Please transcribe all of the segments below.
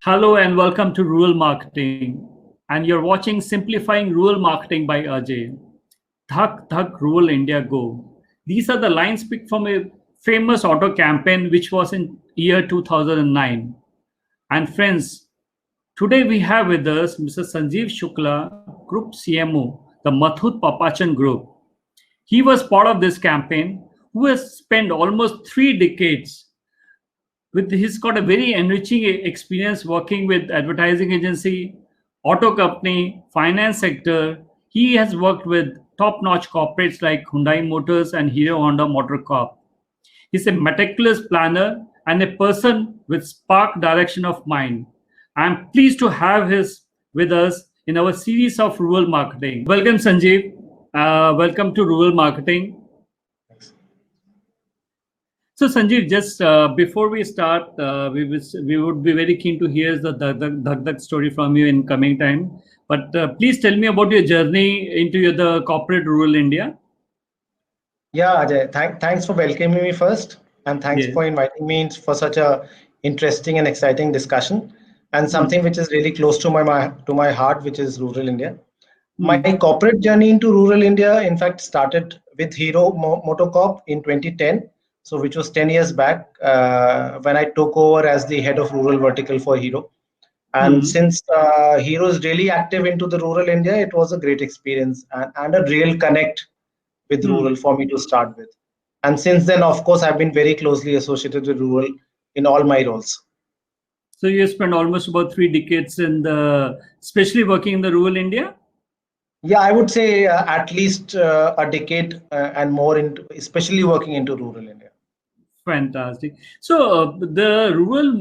Hello and welcome to Rural Marketing. And you're watching Simplifying Rural Marketing by Ajay. Dhak Dhak Rural India Go. These are the lines picked from a famous auto campaign which was in year 2009. And friends, today we have with us Mr. Sanjeev Shukla, Group CMO, the Mathut Papachan Group. He was part of this campaign who has spent almost 3 decades he's got a very enriching experience working with advertising agency, auto company, finance sector. He has worked with top-notch corporates like Hyundai Motors and Hero Honda Motor Corp. He's a meticulous planner and a person with spark direction of mind. I'm pleased to have his with us in our series of rural marketing. Welcome, Sanjeev. Welcome to Rural Marketing. So Sanjeev, just before we start, we would be very keen to hear the Dhak Dhak story from you in coming time. But please tell me about your journey into the corporate rural India. Yeah, Ajay, thanks for welcoming me first, and thanks Yes. for inviting me for such a interesting and exciting discussion, and something which is really close to my heart, which is rural India. My corporate journey into rural India, in fact, started with Hero Motocorp in 2010. So, which was 10 years back when I took over as the head of rural vertical for Hero. And since Hero is really active into the rural India, it was a great experience and a real connect with rural for me to start with. And since then, of course, I've been very closely associated with rural in all my roles. So you spent almost about 3 decades especially working in the rural India. Yeah, I would say at least a decade and more into, especially working into rural India. Fantastic. So the rural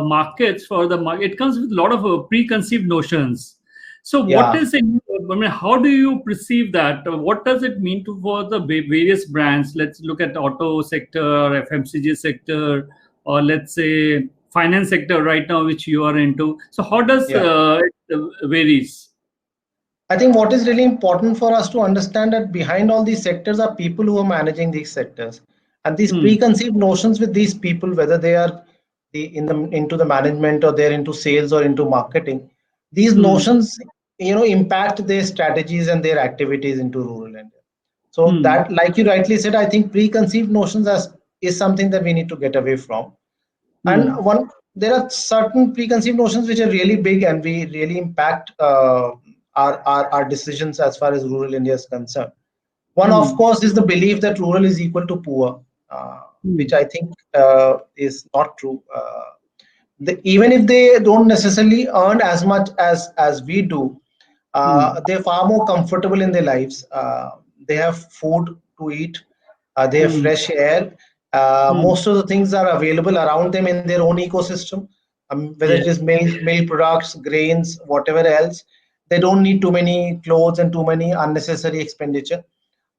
markets for the market, it comes with a lot of preconceived notions. So what Yeah. is it? I mean, how do you perceive that? What does it mean for the various brands? Let's look at auto sector, FMCG sector, or let's say finance sector right now, which you are into. So how does Yeah. it varies? I think what is really important for us to understand that behind all these sectors are people who are managing these sectors, and these preconceived notions with these people, whether they are into the management or they're into sales or into marketing, these notions impact their strategies and their activities into rural India. So that, like you rightly said, I think preconceived notions is something that we need to get away from. And there are certain preconceived notions which are really big and we really impact our decisions as far as rural India is concerned. One, of course, is the belief that rural is equal to poor, which I think is not true. Even if they don't necessarily earn as much as we do, they're far more comfortable in their lives. They have food to eat, they have fresh air. Most of the things are available around them in their own ecosystem, whether it Yeah. is milk products, grains, whatever else. They don't need too many clothes and too many unnecessary expenditure.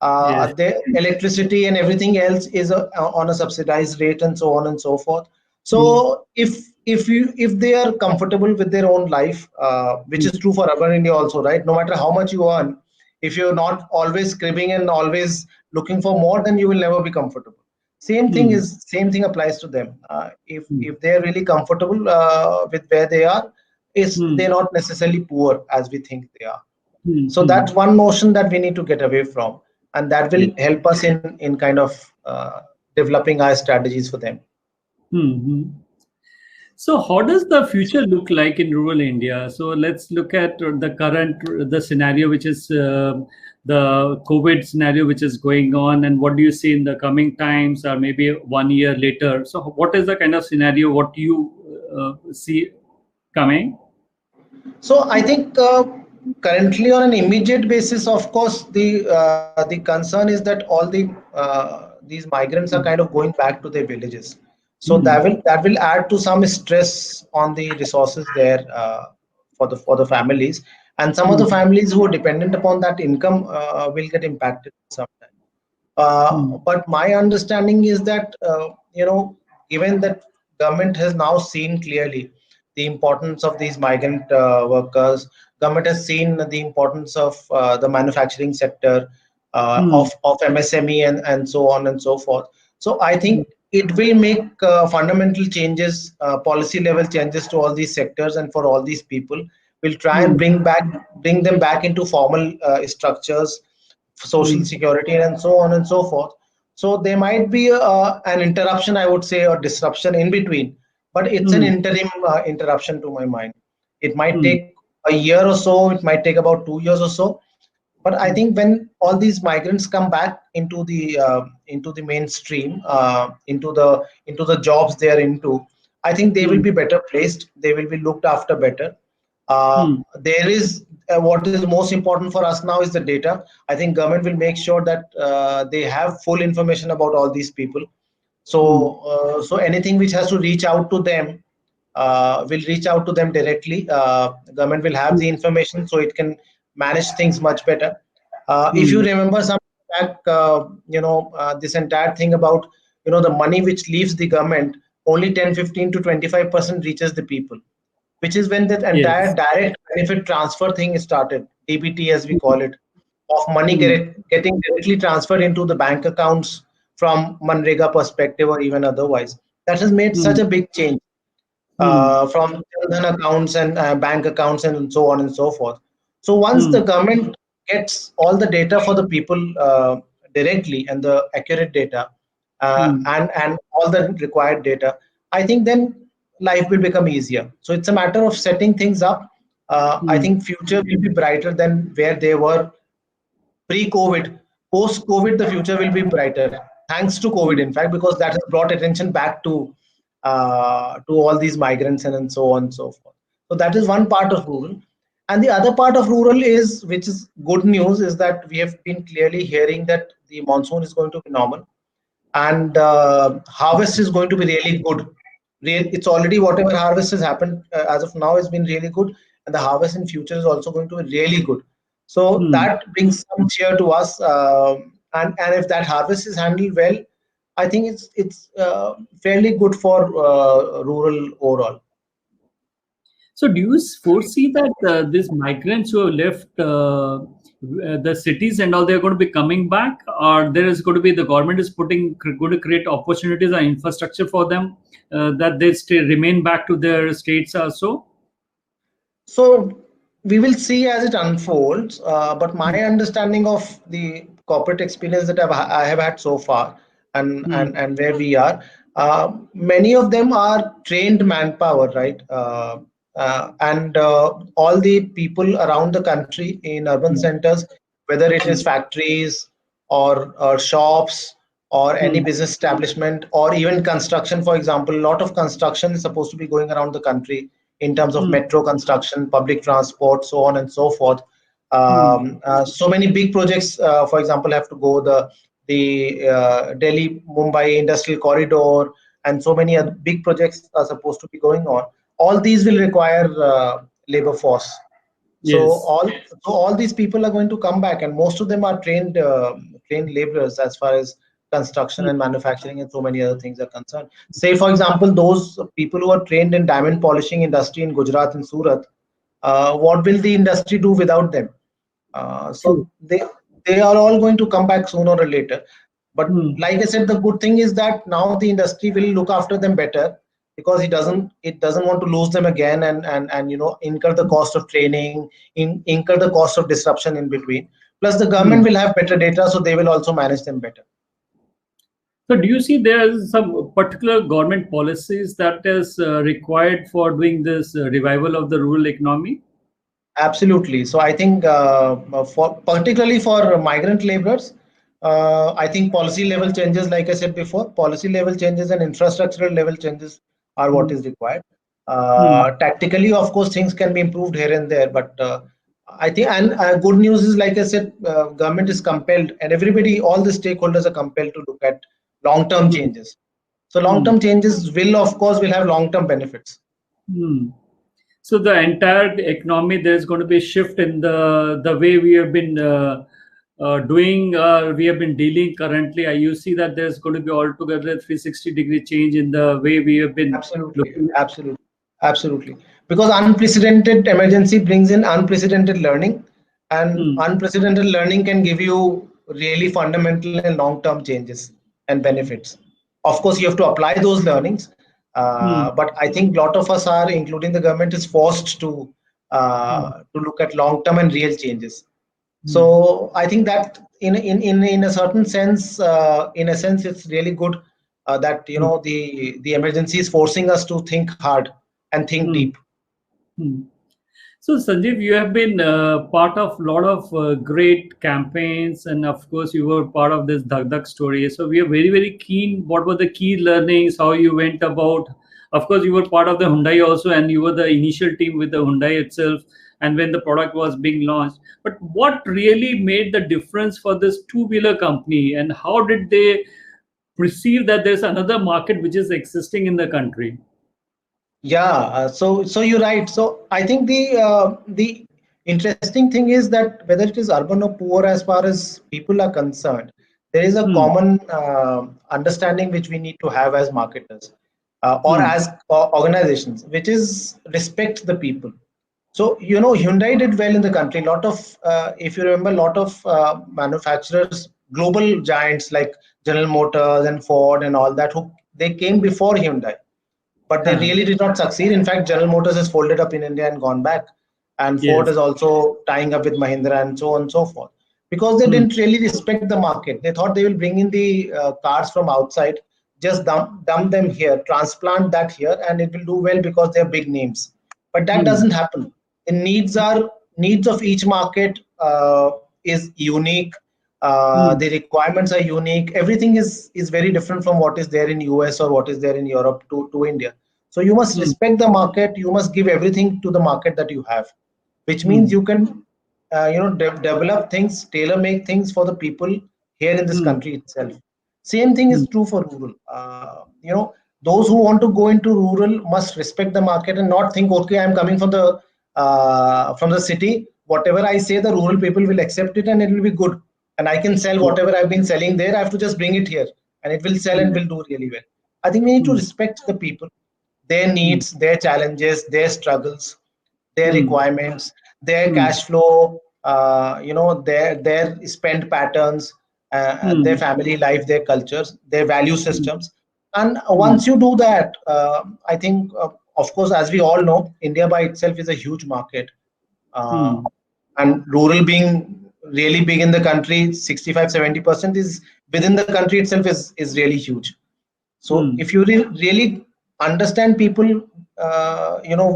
Yes. Their electricity and everything else is on a subsidized rate and so on and so forth. So if they are comfortable with their own life, which is true for urban India also, right? No matter how much you earn, if you're not always cribbing and always looking for more, then you will never be comfortable. Same thing applies to them. If they're really comfortable with where they are, is they're not necessarily poor as we think they are. So that's one notion that we need to get away from, and that will help us in kind of developing our strategies for them. So how does the future look like in rural India? So let's look at the scenario, which is the COVID scenario, which is going on, and what do you see in the coming times, or maybe 1 year later? So what is the kind of scenario what you see coming? So I think currently on an immediate basis, of course, the concern is that all these migrants are kind of going back to their villages. So that will add to some stress on the resources there for the families, and some of the families who are dependent upon that income will get impacted sometimes. But my understanding is that given that government has now seen clearly the importance of these migrant workers, government has seen the importance of the manufacturing sector, of MSME and so on and so forth. So I think it will make fundamental changes, policy level changes to all these sectors and for all these people. We'll try and Hmm. bring them back into formal structures, social Hmm. security, and so on and so forth. So there might be an interruption, I would say, or disruption in between, but it's an Hmm. interim interruption to my mind. It might Hmm. take a year or so. It might take about 2 years or so, but I Hmm. think when all these migrants come back into the mainstream, into the jobs they are into, I think they will Hmm. be better placed. They will be looked after better. Hmm. There is what is most important for us now is the data. I think government will make sure that they have full information about all these people. Hmm. So anything which has to reach out to them will reach out to them directly. Government will have the information, so it can manage things much better. If you Hmm. remember some back, this entire thing about the money which leaves the government, only 10, 15 to 25% reaches the people, which is when that entire Yes. direct benefit transfer thing started, DBT as we Hmm. call it, of money Hmm. getting directly transferred into the bank accounts from Manrega perspective or even otherwise. That has made such Hmm. a big change Hmm. from Jan Dhan accounts and bank accounts and so on and so forth. So once the Hmm. government gets all the data for the people directly and the accurate data Hmm. and all the required data, I think then life will become easier. So it's a matter of setting things up. I Hmm. think future will be brighter than where they were pre-COVID. Post-COVID, the future will be brighter, thanks to COVID, Hmm. in fact, because that has brought attention back to all these migrants and so on and so forth. So that is one part of rural. And the other part of rural is, which is good news, is that we have been clearly hearing that the monsoon is going to be normal and harvest is going to be really good. It's already whatever harvest has happened as of now has been really good, and the harvest in future is also going to be really good. So Hmm. that brings some cheer to us, and if that harvest is handled well, I think it's fairly good for rural overall. So, do you foresee that these migrants who have left the cities and all, they're going to be coming back, or there is going to be the government is going to create opportunities and infrastructure for them that they stay remain back to their states also? So we will see as it unfolds. But my understanding of the corporate experience that I have had so far, Hmm. and where we are, many of them are trained manpower, right? And all the people around the country in urban Hmm. centers, whether it is Hmm. factories or shops or any Hmm. business establishment or even construction, for example, a lot of construction is supposed to be going around the country in terms of Hmm. metro construction, public transport, so on and so forth. Hmm. So many big projects, for example, have to go the Delhi Mumbai industrial corridor, and so many other big projects are supposed to be going on. All these will require labor force. So Yes. all these people are going to come back, and most of them are trained laborers as far as construction Hmm. and manufacturing and so many other things are concerned. Say, for example, those people who are trained in diamond polishing industry in Gujarat and Surat, what will the industry do without them? True. So they are all going to come back sooner or later. But Hmm. like I said, the good thing is that now the industry will look after them better because it doesn't want to lose them again and incur the cost of training, incur the cost of disruption in between. Plus, the government Hmm. will have better data, so they will also manage them better. So, do you see there's some particular government policies that is required for doing this revival of the rural economy? Absolutely. So I think for particularly for migrant laborers, I think policy level changes, like I said before, policy level changes and infrastructural level changes are what Hmm. is required. Hmm. Tactically, of course, things can be improved here and there, but I think, and good news is, like I said, government is compelled, and everybody, all the stakeholders are compelled to look at long-term Hmm. changes. So Hmm. long-term changes of course, will have long-term benefits. Hmm. So the entire economy, there's going to be a shift in the way we have been doing, we have been dealing currently. You see that there's going to be altogether 360-degree change in the way we have been Absolutely, looking. absolutely, absolutely. Because unprecedented emergency brings in unprecedented learning, and Hmm. unprecedented learning can give you really fundamental and long-term changes and benefits. Of course, you have to apply those learnings. Hmm. But I think a lot of us are, including the government, is forced Hmm. to look at long-term and real changes. Hmm. So I think that in a certain sense, in a sense, it's really good that Hmm. the emergency is forcing us to think hard and think Hmm. deep. Hmm. So, Sanjeev, you have been part of a lot of great campaigns, and of course, you were part of this Dhak Dhak story. So, we are very, very keen. What were the key learnings? How you went about? Of course, you were part of the Hyundai also, and you were the initial team with the Hyundai itself, and when the product was being launched. But what really made the difference for this two-wheeler company, and how did they perceive that there's another market which is existing in the country? Yeah, so you're right. So I think the interesting thing is that whether it is urban or poor, as far as people are concerned, there is a Hmm. common understanding which we need to have as marketers or Hmm. as organizations, which is respect the people. So Hyundai did well in the country. Lot of, if you remember, lot of manufacturers, global giants like General Motors and Ford and all that, who they came before Hyundai, but they Huh. really did not succeed. In fact, General Motors has folded up in India and gone back, and Ford Yes. is also tying up with Mahindra and so on and so forth, because they Hmm. didn't really respect the market. They thought they will bring in the cars from outside, just dump them here, transplant that here, and it will do well because they're big names. But that Hmm. doesn't happen. The needs of each market is unique. Hmm. The requirements are unique. Everything is very different from what is there in US or what is there in Europe to India. So you must Hmm. respect the market. You must give everything to the market that you have, which means Hmm. you can develop things, tailor make things for the people here in this Hmm. country itself. Same thing Hmm. is true for rural. Those who want to go into rural must respect the market and not think, okay, I'm coming from the city. Whatever I say, the rural people will accept it and it will be good. And I can sell Yeah. whatever I've been selling there. I have to just bring it here, and it will sell Hmm. and will do really well. I think we need to Hmm. respect the people, their Hmm. needs, their challenges, their struggles, their Hmm. requirements, their Hmm. cash flow, their spend patterns, their Hmm. family life, their cultures, their value Hmm. systems. And Hmm. once you do that, I think, of course, as we all know, India by itself is a huge market, uh, Hmm. and rural being really big in the country, 65-70% is within the country itself is really huge. So Hmm. if you really understand people,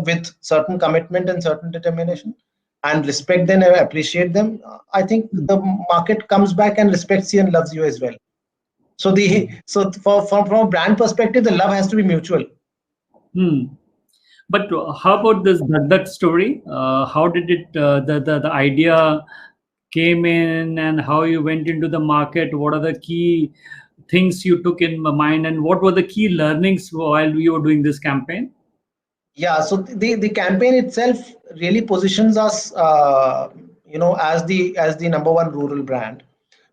with certain commitment and certain determination, and respect them and appreciate them, I think Hmm. the market comes back and respects you and loves you as well. So Hmm. from a brand perspective, the love has to be mutual. Hmm. But how about this Dhak story? How did it the idea came in, and how you went into the market? What are the key things you took in mind, and what were the key learnings while you were doing this campaign? Yeah, so the campaign itself really positions us, as the number one rural brand.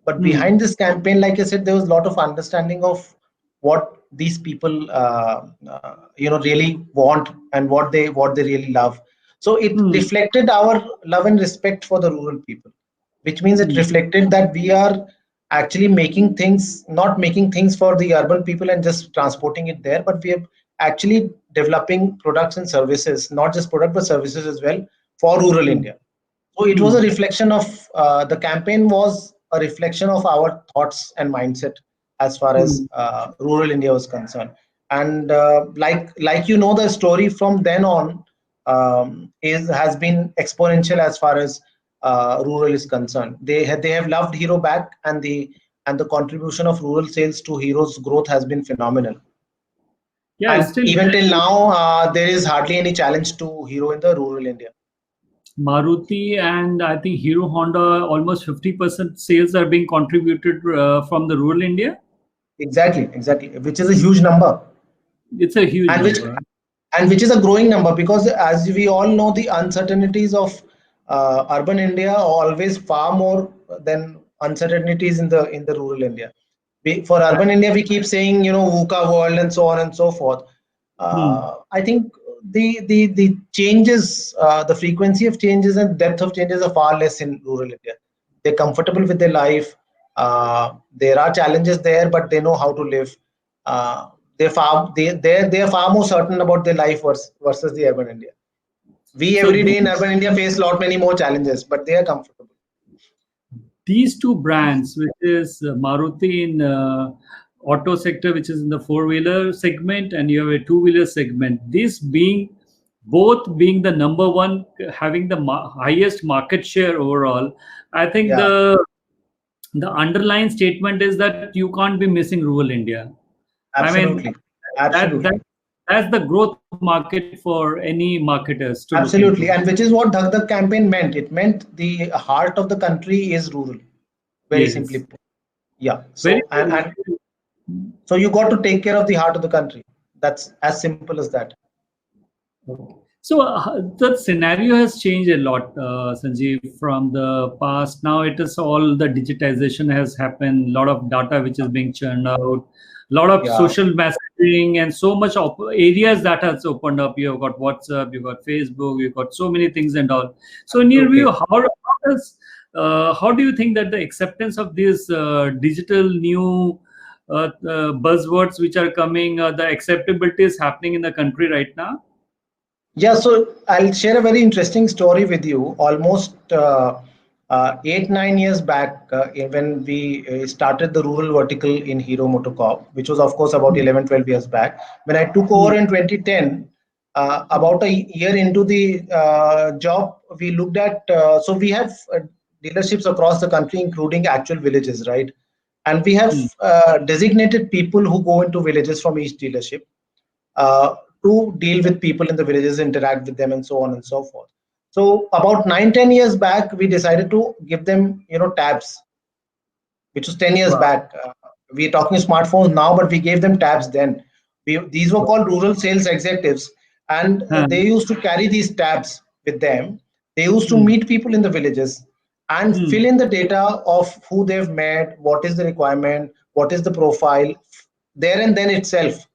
But Hmm. behind this campaign, like I said, there was a lot of understanding of what these people, really want, and what they really love. So it Hmm. reflected our love and respect for the rural people, which means it Hmm. reflected that we are actually making things, not making things for the urban people and just transporting it there, but we are actually developing products and services, not just product but services as well, for rural Hmm. India. So it was Hmm. a reflection of, the campaign was a reflection of our thoughts and mindset as far as Hmm. rural India was concerned. And like the story from then on, is has been exponential as far as rural is concerned. They have loved Hero back, and the contribution of rural sales to Hero's growth has been phenomenal. Yeah, And still even till now, there is hardly any challenge to Hero in the rural India. Maruti and I think Hero Honda, almost 50% sales are being contributed from the rural India. Exactly, which is a huge number, It's a huge and which number. and which is a growing number, because as we all know, the uncertainties of urban India are always far more than uncertainties in the rural India. For urban India, we keep saying, VUCA world and so on and so forth. Hmm. I think the changes, the frequency of changes and depth of changes are far less in rural India. They're comfortable with their life. There are challenges there, but they know how to live. they're far more certain about their life versus the urban India. We So every day in urban India face many more challenges, but they are comfortable. these two brands, which is Maruti in auto sector, which is in the four-wheeler segment, and you have a two-wheeler segment. This being both being the number one, having the highest market share overall. I think Yeah, the underlying statement is that you can't be missing rural India. I mean, absolutely, that absolutely. that's the growth market for any marketers to look into. Absolutely, and which is what Dhak Dhak campaign meant. It meant the heart of the country is rural, very simply Yes, put. Yeah. very. And so you got to take care of the heart of the country. That's as simple as that. So the scenario has changed a lot, Sanjeev, from the past. Now it is all the digitization has happened. A lot of data which is being churned out. A lot of Yeah. social messaging and so much areas that has opened up. You've got WhatsApp, you've got Facebook, you've got so many things and all. So in your Absolutely. view, how do you think that the acceptance of these digital new buzzwords which are coming, the acceptability is happening in the country right now? Yeah, so I'll share a very interesting story with you. Almost 8, 9 years back, when we started the rural vertical in Hero MotoCorp, which was, of course, about 11, 12 years back. When I took over in 2010, about a year into the job, we looked at, so we have dealerships across the country, including actual villages, right? And we have designated people who go into villages from each dealership. Uh, to deal with people in the villages, interact with them, and so on and so forth. So about 9, 10 years back, we decided to give them, tabs, which was 10 years Wow. back. We're talking smartphones now, but we gave them tabs then. These were called rural sales executives, and Huh. they used to carry these tabs with them. They used to Hmm. meet people in the villages and fill Hmm. in the data of who they've met, what is the requirement, what is the profile, there and then itself.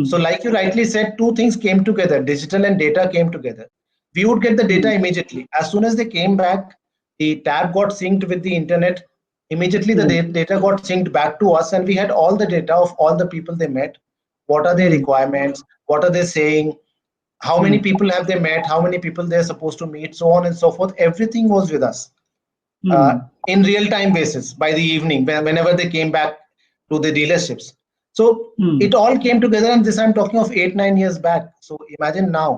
So, Hmm. like you rightly said, two things came together, digital and data came together. We would get the data Hmm. immediately. As soon as they came back, the tab got synced with the internet. Immediately, the Hmm. data got synced back to us, and we had all the data of all the people they met. What are their Hmm. requirements? What are they saying? How many Hmm. people have they met? How many people they're supposed to meet? So on and so forth. Everything was with us Hmm. in real time basis by the evening, whenever they came back to the dealerships. So Hmm. it all came together, and this I'm talking of 8, 9 years back. So imagine now,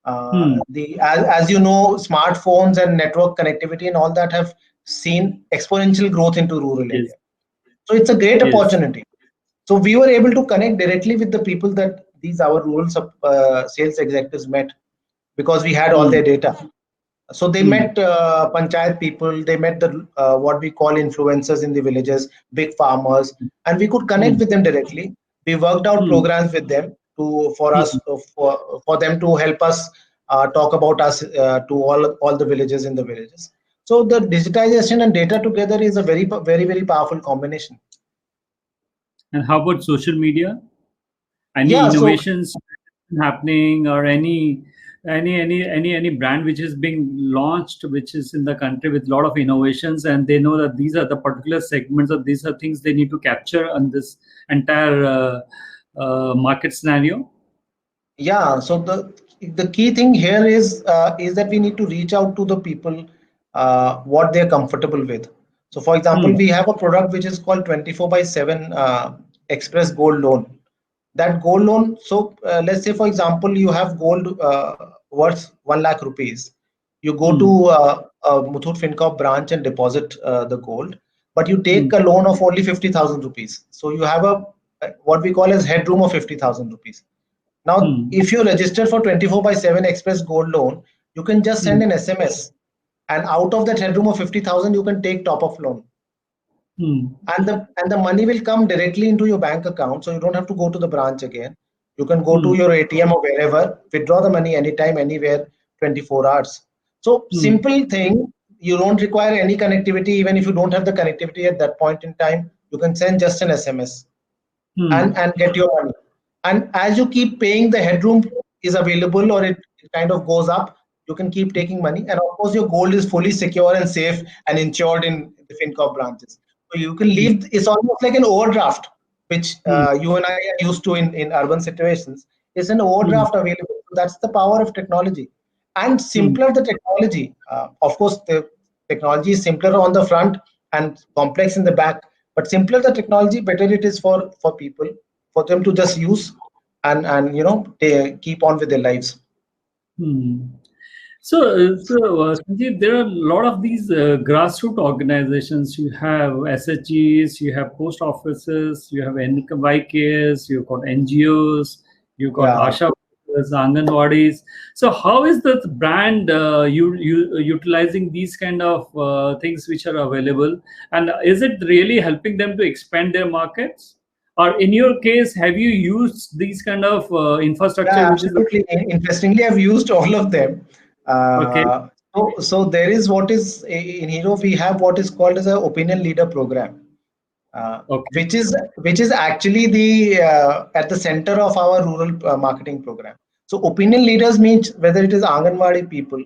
Hmm. as you know, smartphones and network connectivity and all that have seen exponential growth into rural Yes. India. So it's a great Yes. opportunity. So we were able to connect directly with the people that these our rural sales executives met, because we had all Hmm. their data. So they Hmm. met panchayat people, they met the what we call influencers in the villages, big farmers, and we could connect Hmm. with them directly. We worked out Hmm. programs with them for us Hmm. for them to help us talk about us to all the villages in the villages. So the digitization and data together is a very powerful combination. And how about social media? Any Yeah. So innovations happening, or any brand which is being launched, which is in the country with a lot of innovations, and they know that these are the particular segments, or these are things they need to capture on this entire market scenario? yeah, so the key thing here is that we need to reach out to the people what they're comfortable with. So, for example, Hmm. we have a product which is called 24/7 Express Gold Loan. That gold loan, so let's say, for example, you have gold worth 1 lakh rupees. You go Hmm. to a Muthoot FinCorp branch and deposit the gold, but you Hmm. take a loan of only 50,000 rupees. So you have a what we call as headroom of 50,000 rupees. Now, Hmm. if you register for 24/7 Express Gold Loan, you can just Hmm. send an SMS, and out of that headroom of 50,000, you can take top of loan, Hmm. and the money will come directly into your bank account, so you don't have to go to the branch again. You can go to Hmm. your ATM or wherever, withdraw the money anytime, anywhere, 24 hours. So Hmm. simple thing. You don't require any connectivity. Even if you don't have the connectivity at that point in time, you can send just an SMS Hmm. and get your money. And as you keep paying, the headroom is available, or it kind of goes up. You can keep taking money, and of course your gold is fully secure and safe and insured in the FinCorp branches. So you can Hmm. leave. It's almost like an overdraft. which Hmm. you and I are used to in urban situations, is an Hmm. overdraft available. So that's the power of technology. And Hmm. simpler the technology, of course, the technology is simpler on the front and complex in the back. But simpler the technology, better it is for people, for them to just use and they keep on with their lives. Hmm. Sanjeev, there are a lot of these grassroots organizations. You have SHGs, you have post offices, you have NYKs, you've got NGOs, you've got Yeah. Asha workers, Anganwadis. So, how is the brand you utilizing these kind of things which are available, and is it really helping them to expand their markets? Or in your case, have you used these kind of infrastructure Yeah, which is absolutely. Interestingly, I've used all of them. okay? So there is what is in Hero, we have what is called as a opinion leader program, uh, Okay. which is actually the at the center of our rural marketing program. So opinion leaders means whether it is Anganwadi people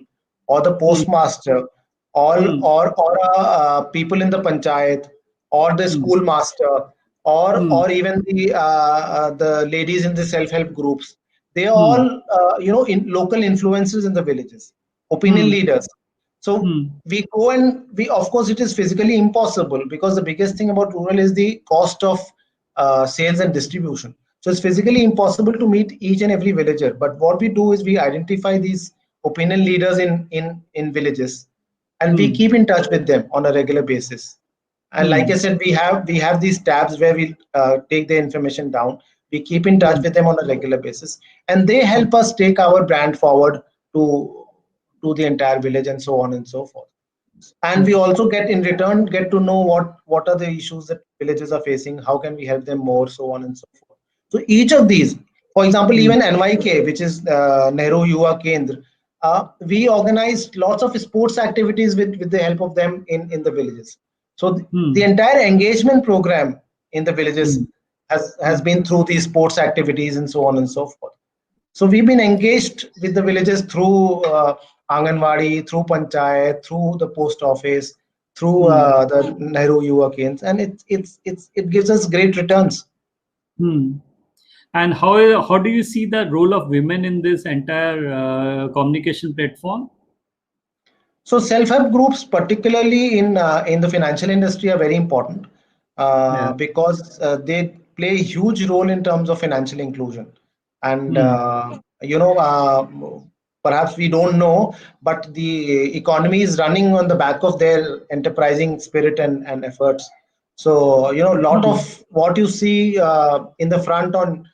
or the Hmm. postmaster, all Hmm. or people in the panchayat or the Hmm. schoolmaster Hmm. or even the ladies in the self-help groups. They are Hmm. all in local influencers in the villages, opinion Hmm. leaders. So Hmm. we go and we, of course, it is physically impossible because the biggest thing about rural is the cost of sales and distribution. So it's physically impossible to meet each and every villager. But what we do is we identify these opinion leaders in villages, and we Hmm. keep in touch with them on a regular basis. And like I Hmm. said, we have these tabs where we take the information down. We keep in touch Hmm. with them on a regular basis, and they help us take our brand forward to the entire village and so on and so forth. And we also get in return get to know what are the issues that villages are facing, how can we help them more, so on and so forth. So each of these, for example, Hmm. even NYK, which is Nehru Yuva Kendra, we organized lots of sports activities with the help of them in the villages. So the Hmm. entire engagement program in the villages Hmm. has Hmm. been through these sports activities and so on and so forth. So we've been engaged with the villages through Anganwadi, through Panchayat, through the post office, through Hmm. the Nehru Yuva Kendras, and it gives us great returns. Hmm. And how do you see the role of women in this entire communication platform? So self-help groups, particularly in the financial industry, are very important Yeah. because they play a huge role in terms of financial inclusion. And Hmm. perhaps we don't know, but the economy is running on the back of their enterprising spirit and efforts. So a lot Hmm. of what you see in the front on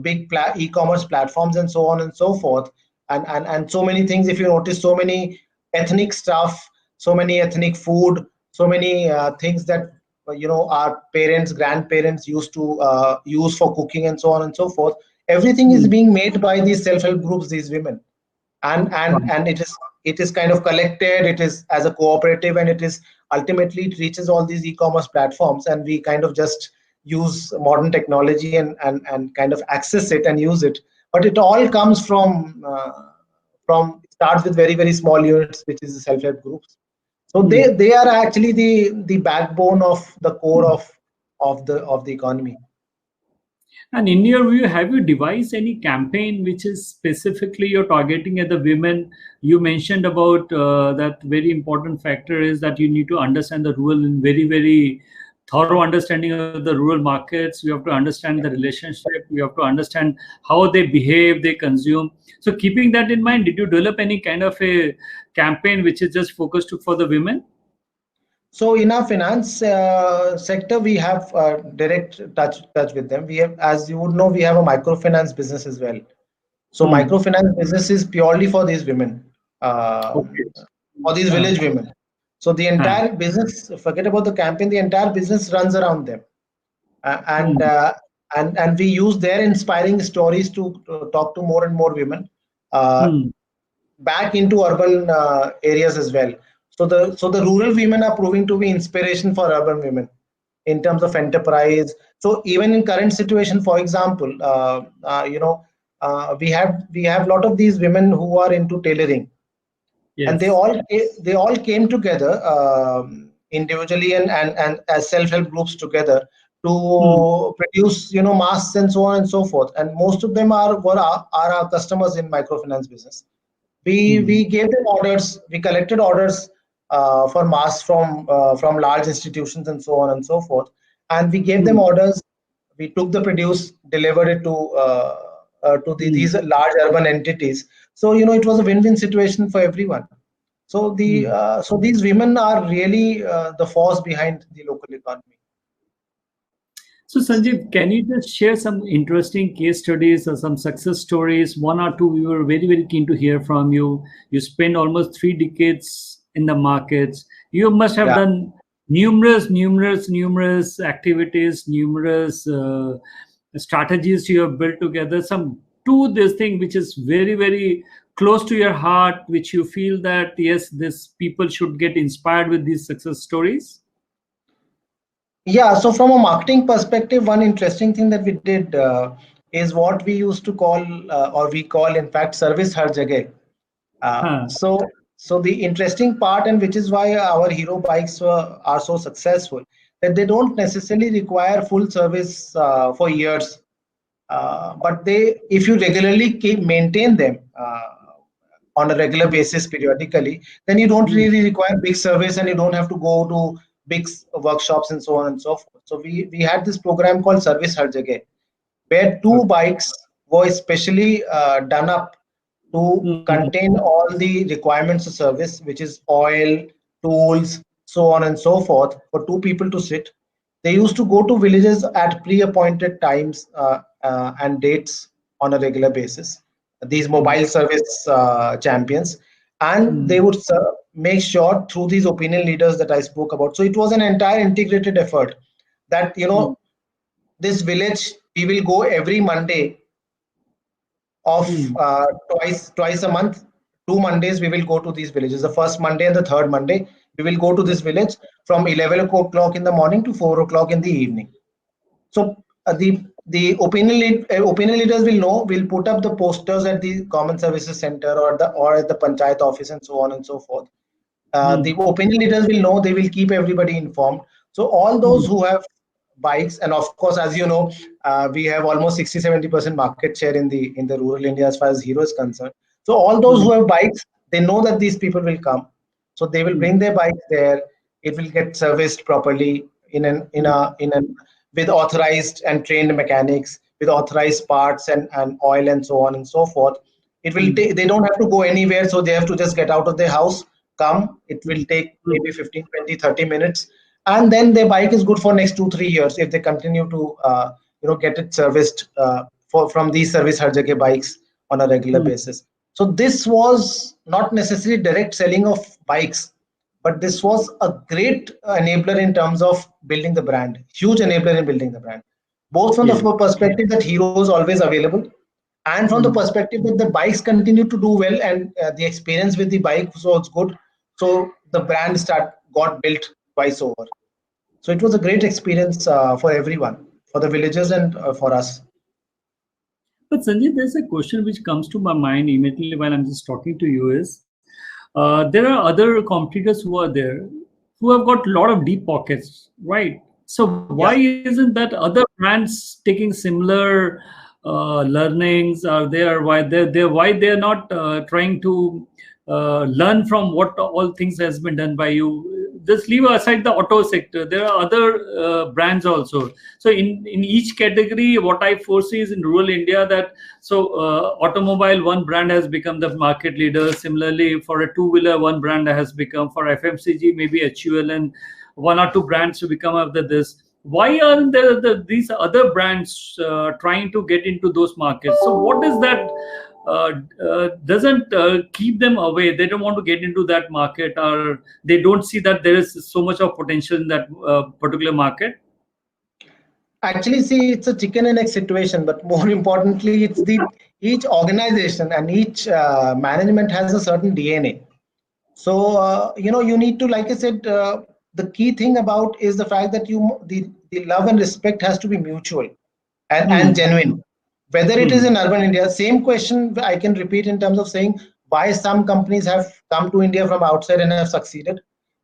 big e-commerce platforms and so on and so forth, and so many things. If you notice, so many ethnic stuff, so many ethnic food, so many things that our parents, grandparents used to use for cooking and so on and so forth. Everything is Hmm. being made by these self-help groups, these women, and and Right. and it is kind of collected. It is as a cooperative, and it is ultimately it reaches all these e-commerce platforms, and we kind of just use modern technology and kind of access it and use it. But it all comes from starts with very very small units, which is the self-help groups. So they Hmm. they are actually the backbone of the core of the economy. And in your view, have you devised any campaign which is specifically you're targeting at the women? You mentioned about that very important factor is that you need to understand the rural in very, very thorough understanding of the rural markets. You have to understand the relationship. You have to understand how they behave, they consume. So keeping that in mind, did you develop any kind of a campaign which is just focused for the women? So in our finance sector, we have direct touch with them. We have, as you would know, we have a microfinance business as well. So Hmm. microfinance business is purely for these women, Okay. for these Uh, village women. So the uh, entire business, forget about the campaign, the entire business runs around them. Uh, hmm. and uh, and we use their inspiring stories to talk to more and more women uh, Hmm. back into urban areas as well. So the rural women are proving to be inspiration for urban women in terms of enterprise. So even in current situation, for example, we have a lot of these women who are into tailoring, and they Yes. all they all came together individually and as self-help groups together to produce, masks and so on and so forth. And most of them are our customers in microfinance business. We gave them orders. We collected orders for masks from large institutions and so on and so forth. And we gave them orders. We took the produce, delivered it to these large urban entities. So it was a win-win situation for everyone. So so these women are really the force behind the local economy. So Sanjeev, can you just share some interesting case studies or some success stories? One or two, we were very, very keen to hear from you. You spent almost 3 decades in the markets. You must have done numerous activities, numerous strategies you have built together. Some to this thing which is very, very close to your heart, which you feel that, yes, this people should get inspired with these success stories? Yeah, so from a marketing perspective, one interesting thing that we did is what we used to call, or we call, in fact, service har jagah. So the interesting part, and which is why our hero bikes are so successful, that they don't necessarily require full service for years, but if you regularly maintain them on a regular basis periodically, then you don't really require big service, and you don't have to go to big workshops and so on and so forth. So we had this program called Service Har Jagah, where 2 bikes were specially done up to contain all the requirements of service, which is oil, tools, so on and so forth, for 2 people to sit. They used to go to villages at pre-appointed times and dates on a regular basis, these mobile service champions, and they would make sure through these opinion leaders that I spoke about. So it was an entire integrated effort that, this village, we will go every Monday of twice a month. 2 Mondays we will go to these villages. The first Monday and the third Monday, we will go to this village from 11 o'clock in the morning to 4 o'clock in the evening. So the opinion leaders will know. We'll put up the posters at the Common Services Center or at the Panchayat office and so on and so forth. The opinion leaders will know. They will keep everybody informed. So all those who have bikes, and of course, as you know, we have almost 60-70% market share in the rural India as far as Hero is concerned. So all those who have bikes, they know that these people will come. So they will bring their bikes there. It will get serviced properly with authorized and trained mechanics, with authorized parts and oil and so on and so forth. It will they don't have to go anywhere, so they have to just get out of their house, come. It will take maybe 15, 20, 30 minutes, and then their bike is good for next 2-3 years if they continue to get it serviced from these Service Har Jagah bikes on a regular basis. So this was not necessarily direct selling of bikes, but this was a great enabler in terms of building the brand, huge enabler in building the brand, both from the perspective that Hero is always available, and from the perspective that the bikes continue to do well, and the experience with the bike was good. So the brand got built twice over. So it was a great experience for everyone, for the villagers and for us. But Sanjay, there's a question which comes to my mind immediately while I'm just talking to you is, there are other competitors who are there who have got a lot of deep pockets, right? So why isn't that other brands taking similar learnings? Are there? Why they're not trying to learn from what all things has been done by you? Just leave aside the auto sector. There are other brands also. So in each category, what I foresee is in rural India that automobile, one brand has become the market leader. Similarly, for a two-wheeler, one brand has become. For FMCG, maybe HUL and 1 or 2 brands to become after this. Why aren't there these other brands trying to get into those markets? So what is that? Doesn't keep them away? They don't want to get into that market, or they don't see that there is so much of potential in that particular market? Actually, see, it's a chicken and egg situation, but more importantly, it's each organization and each management has a certain DNA. So you need to, like I said, the key thing about is the fact that the love and respect has to be mutual and genuine. Whether it is in urban India, same question I can repeat in terms of saying why some companies have come to India from outside and have succeeded,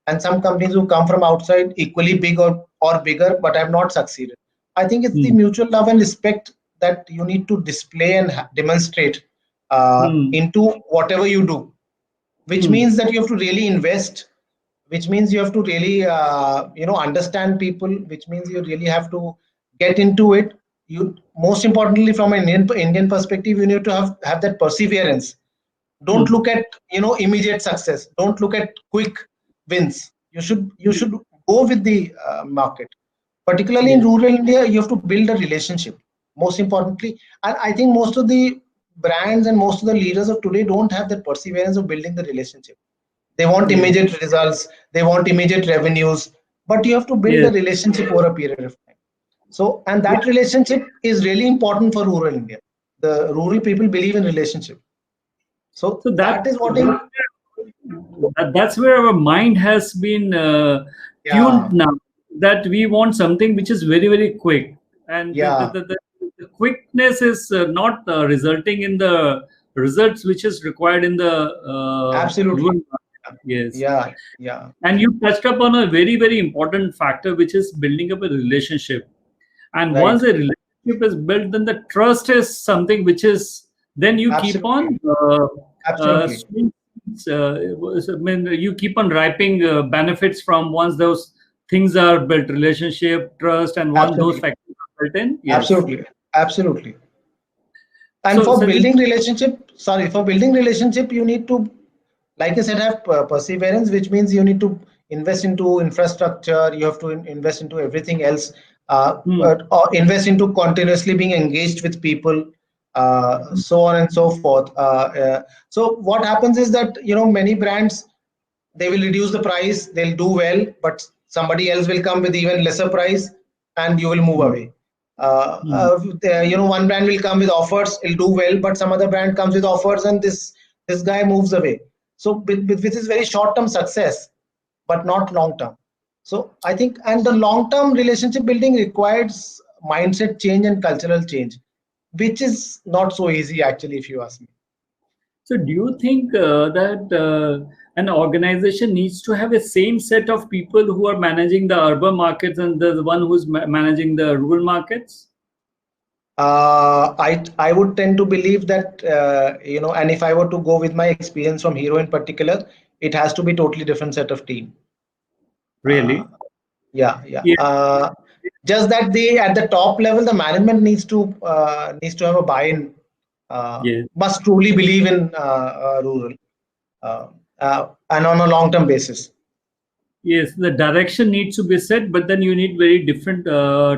and some companies who come from outside equally big or bigger but have not succeeded. I think it's the Hmm. mutual love and respect that you need to display and demonstrate Hmm. into whatever you do, which Hmm. means that you have to really invest, which means you have to really understand people, which means you really have to get into it. You, most importantly, from an Indian perspective, you need to have that perseverance. Don't Hmm. look at immediate success, don't look at quick wins. You should go with the market. Particularly in Yes. rural India, you have to build a relationship, most importantly. And I think most of the brands and most of the leaders of today don't have that perseverance of building the relationship. They want Yes. immediate results, they want immediate revenues, but you have to build a Yes. relationship over a period of time. So, and Yeah. that relationship is really important for rural India. The rural people believe in relationship. So So that is what in, that's where our mind has been tuned yeah, now, that we want something which is very, very quick, and yeah, the quickness is not resulting in the results which is required in the absolutely. rural market. Yes. Yeah, yeah, And you touched upon a very, very important factor, which is building up a relationship. And once right. a relationship is built, then the trust is something which is, then you keep Absolutely, on absolutely, sowing seeds, I mean, you keep on ripening benefits from once those things are built, relationship, trust, and once those absolutely, factors are built in. Yes. absolutely, absolutely. And So, for Sanjay, building relationship, sorry, for building relationship, you need to, like I said, have perseverance, which means you need to invest into infrastructure. You have to invest into everything else, hmm, or invest into continuously being engaged with people, so on and so forth. So what happens is that many brands, they will reduce the price, they'll do well, but somebody else will come with even lesser price, and you will move hmm, away. hmm. One brand will come with offers, it'll do well, but some other brand comes with offers, and this guy moves away. So with this very short term success, but not long term. So I think, and the long term relationship building requires mindset change and cultural change, which is not so easy actually, if you ask me. So, do you think that an organization needs to have a same set of people who are managing the urban markets and the one who's managing the rural markets? I would tend to believe that and if I were to go with my experience from Hero in particular, it has to be totally different set of team. Uh, Really? yeah, yeah. Yeah. Just that they at the top level, the management needs to have a buy-in. Yes. Must truly believe in rural, uh, and on a long-term basis. Yes. The direction needs to be set, but then you need very different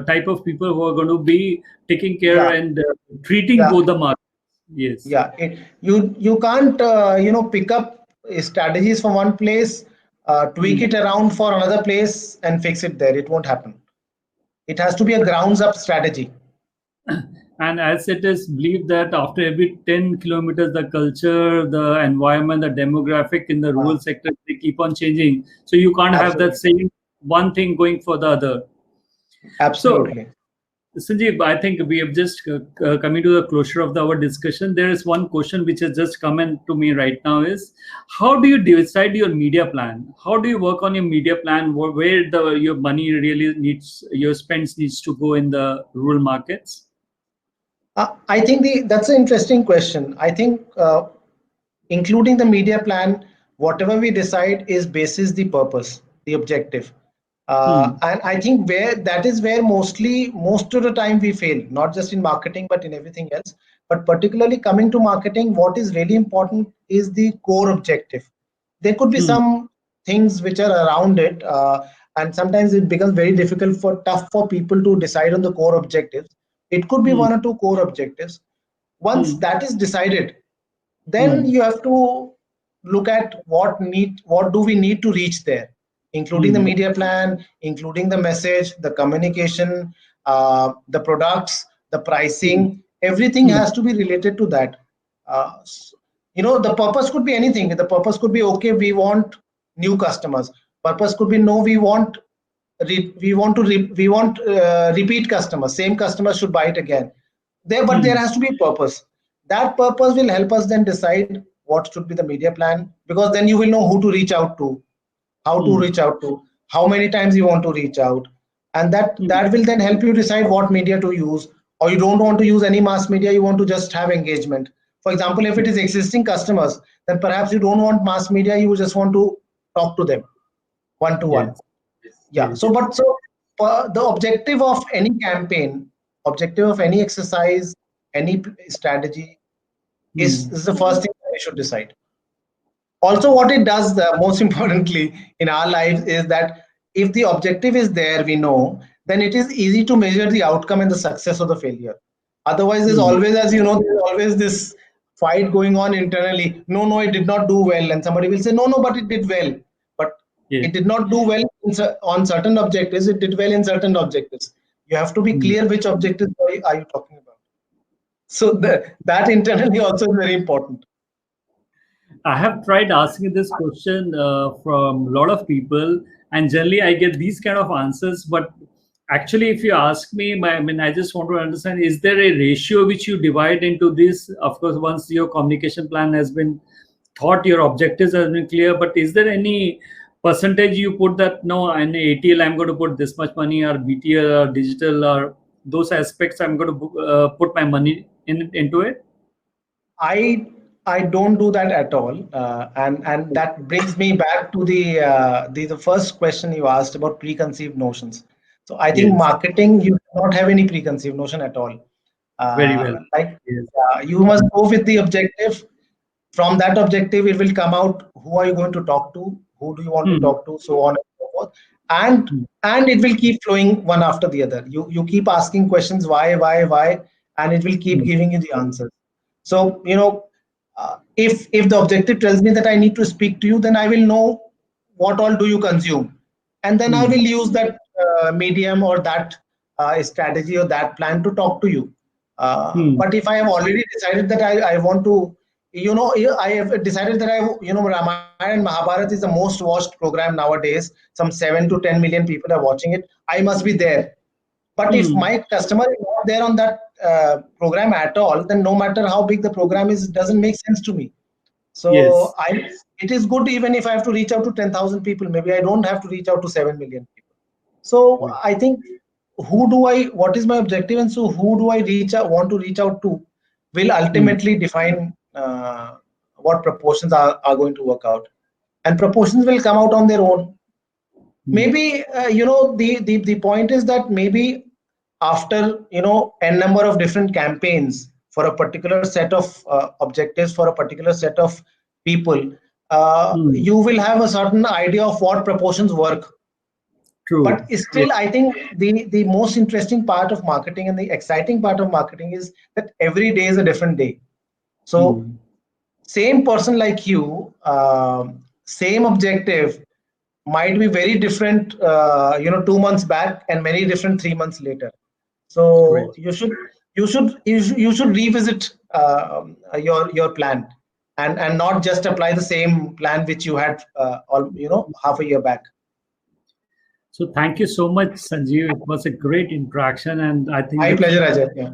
type of people who are going to be taking care Yeah, and treating yeah, both the markets. Yes. yeah. You can't pick up strategies from one place, tweak Hmm. it around for another place, and fix it there. It won't happen. It has to be a grounds up strategy. And as it is believed that after every 10 kilometers, the culture, the environment, the demographic in the rural Uh, sector, they keep on changing. So you can't have that Absolutely, same one thing going for the other. So, absolutely. Sanjeev, I think we have just coming to the closure of our discussion. There is one question which has just come in to me right now is, how do you decide your media plan? How do you work on your media plan? Where your money really needs, your spends needs to go in the rural markets? I think that's an interesting question. I think including the media plan, whatever we decide is basis the purpose, the objective. Hmm. And I think where that is where most of the time we fail, not just in marketing, but in everything else. But particularly coming to marketing, what is really important is the core objective. There could be Hmm. some things which are around it, and sometimes it becomes very difficult for tough for people to decide on the core objectives. It could be Hmm. one or two core objectives. Once Hmm. that is decided, then Hmm. you have to look at what do we need to reach there, including the Hmm. media plan, including the message, the communication, the products, the Hmm. pricing. Everything Hmm. has to be related to that. The purpose could be anything. The purpose could be, okay, we want new customers. Purpose could be, no, we want repeat customers, same customers should buy it again. But there Hmm. has to be a purpose. That purpose will help us then decide what should be the media plan, because then you will know who to reach out to, how to Hmm. reach out to, how many times you want to reach out, and that will then help you decide what media to use. Or you don't want to use any mass media, you want to just have engagement. For example, if it is existing customers, then perhaps you don't want mass media, you just want to talk to them one to one. Yeah. So the objective of any campaign, objective of any exercise, any strategy is the first thing that we should decide. Also, what it does, most importantly in our lives, is that if the objective is there, we know, then it is easy to measure the outcome and the success or the failure. Otherwise, there's always, as you know, there's always this fight going on internally. No, it did not do well, and somebody will say, no, but it did well. But it did not do well on certain objectives. It did well in certain objectives. You have to be clear which objectives are you talking about. So that internally also is very important. I have tried asking this question from a lot of people, and generally I get these kind of answers. But actually, if you ask me, I just want to understand: is there a ratio which you divide into this? Of course, once your communication plan has been thought, your objectives have been clear. But is there any percentage you put that no, in ATL I'm going to put this much money, or BTL or digital or those aspects I'm going to put my money into it? I don't do that at all, and that brings me back to the first question you asked about preconceived notions. So I think marketing, you do not have any preconceived notion at all. Very well. You must go with the objective. From that objective, it will come out who are you going to talk to, who do you want to talk to, so on and so forth, and it will keep flowing one after the other. You keep asking questions, why, and it will keep giving you the answers. So if the objective tells me that I need to speak to you, then I will know what all do you consume, and then I will use that medium or that strategy or that plan to talk to you. But if I have already decided that I want to, I have decided that Ramayana and Mahabharata is the most watched program nowadays. Some 7 to 10 million people are watching it. I must be there. But if my customer is not there on that program at all, then no matter how big the program is, it doesn't make sense to me. So it is good even if I have to reach out to 10,000 people. Maybe I don't have to reach out to 7 million people. So I think what is my objective, and so who do I want to reach out to will ultimately define what proportions are going to work out. And proportions will come out on their own. Maybe, the point is that maybe after, n number of different campaigns for a particular set of objectives, for a particular set of people, you will have a certain idea of what proportions work. True. But still, I think the most interesting part of marketing and the exciting part of marketing is that every day is a different day. So same person like you, same objective might be very different, 2 months back and very different 3 months later. So you should revisit your plan and not just apply the same plan which you had half a year back. So thank you so much, Sanjeev. It was a great interaction, and I think my pleasure, Ajay. Yeah.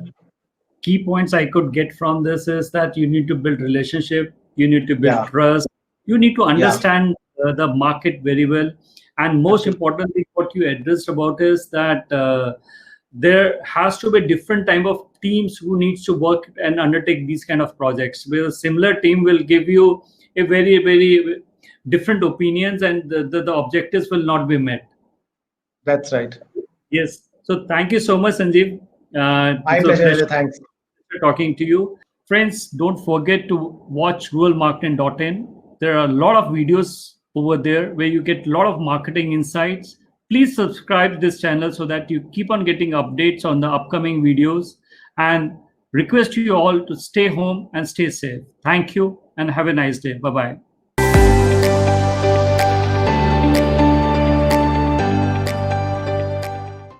Key points I could get from this is that you need to build relationship, you need to build trust, you need to understand the market very well, and most importantly, what you addressed about is that there has to be different type of teams who needs to work and undertake these kind of projects. Where a similar team will give you a very, very different opinions, and the objectives will not be met. That's right. Yes. So thank you so much, Sanjeev. My pleasure. Thanks. Talking to you. Friends, don't forget to watch ruralmarketing.in. There are a lot of videos over there where you get a lot of marketing insights. Please subscribe to this channel so that you keep on getting updates on the upcoming videos, and request you all to stay home and stay safe. Thank you and have a nice day. Bye-bye.